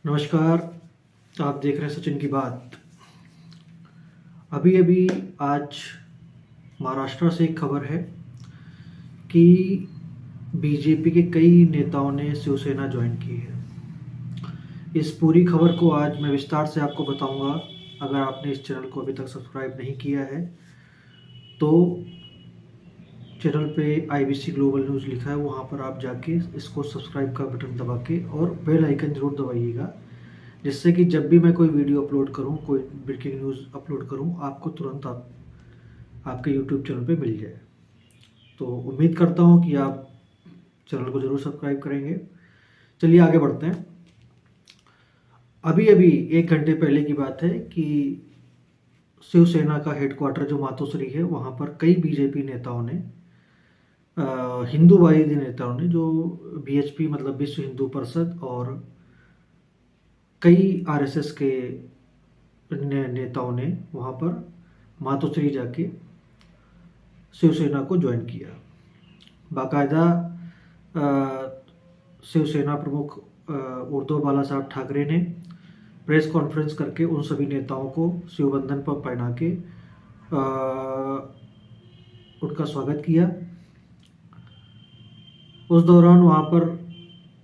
नमस्कार। आप देख रहे हैं सचिन की बात। अभी अभी आज महाराष्ट्र से एक खबर है कि बीजेपी के कई नेताओं ने शिवसेना ज्वाइन की है। इस पूरी खबर को आज मैं विस्तार से आपको बताऊंगा। अगर आपने इस चैनल को अभी तक सब्सक्राइब नहीं किया है तो चैनल पे IBC ग्लोबल न्यूज़ लिखा है, वहाँ पर आप जाके इसको सब्सक्राइब का बटन दबा के और बेल आइकन ज़रूर दबाइएगा, जिससे कि जब भी मैं कोई वीडियो अपलोड करूं, कोई ब्रेकिंग न्यूज़ अपलोड करूं, आपको तुरंत आपके यूट्यूब चैनल पे मिल जाए। तो उम्मीद करता हूं कि आप चैनल को ज़रूर सब्सक्राइब करेंगे। चलिए आगे बढ़ते हैं। अभी अभी 1 घंटे पहले की बात है कि शिवसेना का हेडक्वार्टर जो मातोश्री है, वहाँ पर कई बीजेपी नेताओं ने, हिंदूवादी नेताओं ने, जो BHP मतलब विश्व हिंदू परिषद और कई RSS के नेताओं ने वहाँ पर मातोश्री जाके शिवसेना को ज्वाइन किया। बाकायदा शिवसेना प्रमुख उद्धव बाला साहब ठाकरे ने प्रेस कॉन्फ्रेंस करके उन सभी नेताओं को शिवबंधन पर पहना के उनका स्वागत किया। उस दौरान वहाँ पर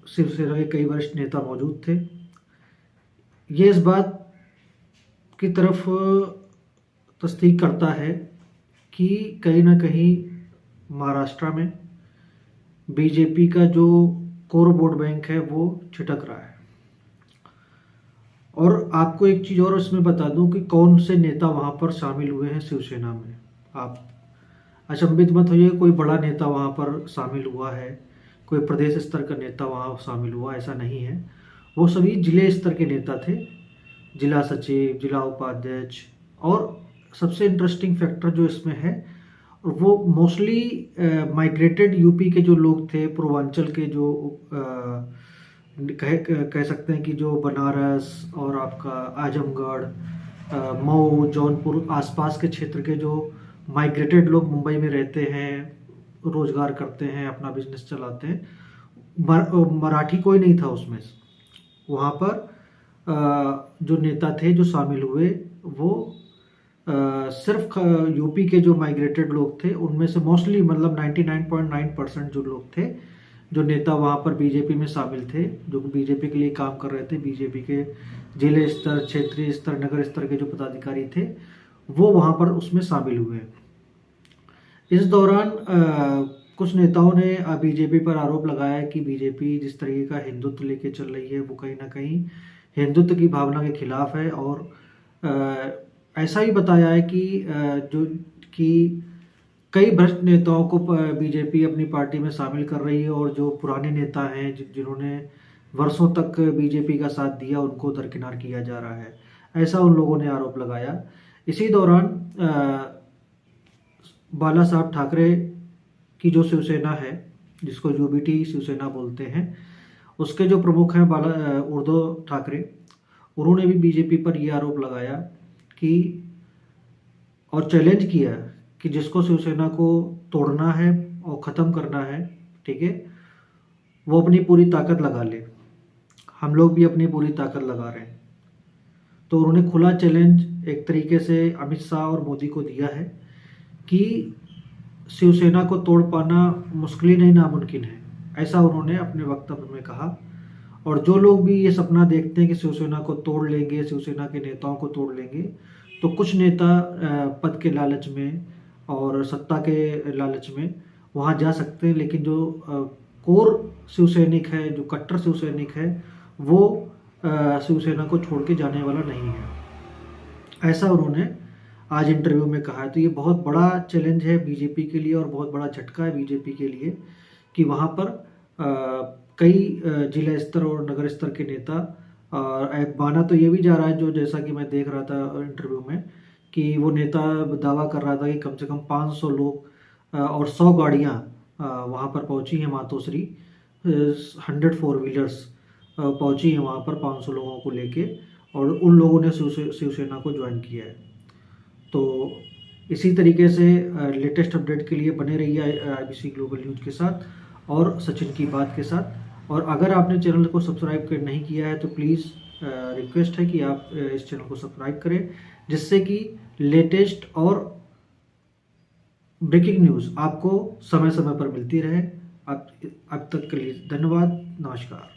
शिवसेना के कई वरिष्ठ नेता मौजूद थे। ये इस बात की तरफ तस्दीक करता है कि कहीं ना कहीं महाराष्ट्र में बीजेपी का जो कोर वोट बैंक है वो छिटक रहा है। और आपको एक चीज़ और इसमें बता दूं कि कौन से नेता वहाँ पर शामिल हुए हैं शिवसेना में। आप अचंभित मत होइए, कोई बड़ा नेता वहाँ पर शामिल हुआ है, कोई प्रदेश स्तर का नेता वहाँ शामिल हुआ, ऐसा नहीं है। वो सभी जिले स्तर के नेता थे, जिला सचिव, जिला उपाध्यक्ष। और सबसे इंटरेस्टिंग फैक्टर जो इसमें है, वो मोस्टली माइग्रेटेड यूपी के जो लोग थे, पूर्वांचल के जो कह सकते हैं कि जो बनारस और आपका आजमगढ़, मऊ, जौनपुर आसपास के क्षेत्र के जो माइग्रेटेड लोग मुंबई में रहते हैं, रोजगार करते हैं, अपना बिजनेस चलाते हैं, मराठी कोई नहीं था उसमें। वहाँ पर जो नेता थे जो शामिल हुए, वो सिर्फ यूपी के जो माइग्रेटेड लोग थे उनमें से मोस्टली मतलब 99.9% जो लोग थे, जो नेता वहाँ पर बीजेपी में शामिल थे, जो बीजेपी के लिए काम कर रहे थे, बीजेपी के जिले स्तर, क्षेत्रीय स्तर, नगर स्तर के जो पदाधिकारी थे, वो वहाँ पर उसमें शामिल हुए। इस दौरान कुछ नेताओं ने बीजेपी पर आरोप लगाया कि बीजेपी जिस तरीके का हिंदुत्व लेके चल रही है वो कहीं ना कहीं हिंदुत्व की भावना के खिलाफ है। और ऐसा ही बताया है कि कई भ्रष्ट नेताओं को बीजेपी अपनी पार्टी में शामिल कर रही है, और जो पुराने नेता हैं जिन्होंने वर्षों तक बीजेपी का साथ दिया, उनको दरकिनार किया जा रहा है, ऐसा उन लोगों ने आरोप लगाया। इसी दौरान बाला साहब ठाकरे की जो शिवसेना है, जिसको UBT शिवसेना बोलते हैं, उसके जो प्रमुख हैं उद्धव ठाकरे, उन्होंने भी बीजेपी पर यह आरोप लगाया कि और चैलेंज किया कि जिसको शिवसेना को तोड़ना है और ख़त्म करना है, ठीक है, वो अपनी पूरी ताकत लगा ले। हम लोग भी अपनी पूरी ताकत लगा रहे हैं। तो उन्होंने खुला चैलेंज एक तरीके से अमित शाह और मोदी को दिया है कि शिवसेना को तोड़ पाना मुश्किल ही नहीं, नामुमकिन है, ऐसा उन्होंने अपने वक्तव्य में कहा। और जो लोग भी ये सपना देखते हैं कि शिवसेना को तोड़ लेंगे, शिवसेना के नेताओं को तोड़ लेंगे, तो कुछ नेता पद के लालच में और सत्ता के लालच में वहाँ जा सकते हैं, लेकिन जो कोर शिवसैनिक है, जो कट्टर शिवसैनिक है, वो शिवसेना को छोड़ के जाने वाला नहीं है, ऐसा उन्होंने आज इंटरव्यू में कहा है। तो ये बहुत बड़ा चैलेंज है बीजेपी के लिए और बहुत बड़ा झटका है बीजेपी के लिए कि वहाँ पर कई जिला स्तर और नगर स्तर के नेता, माना तो ये भी जा रहा है, जो जैसा कि मैं देख रहा था इंटरव्यू में, कि वो नेता दावा कर रहा था कि कम से कम 500 लोग और 100 गाड़ियाँ वहाँ पर पहुँची हैं मातोश्री, 100 4 व्हीलर्स पहुँची हैं वहाँ पर 500 लोगों को लेके, और उन लोगों ने शिवसेना को ज्वाइन किया है। तो इसी तरीके से लेटेस्ट अपडेट के लिए बने रहिए IBC ग्लोबल न्यूज़ के साथ और सचिन की बात के साथ। और अगर आपने चैनल को सब्सक्राइब नहीं किया है तो प्लीज़ रिक्वेस्ट है कि आप इस चैनल को सब्सक्राइब करें, जिससे कि लेटेस्ट और ब्रेकिंग न्यूज़ आपको समय समय पर मिलती रहे। अब तक के लिए धन्यवाद, नमस्कार।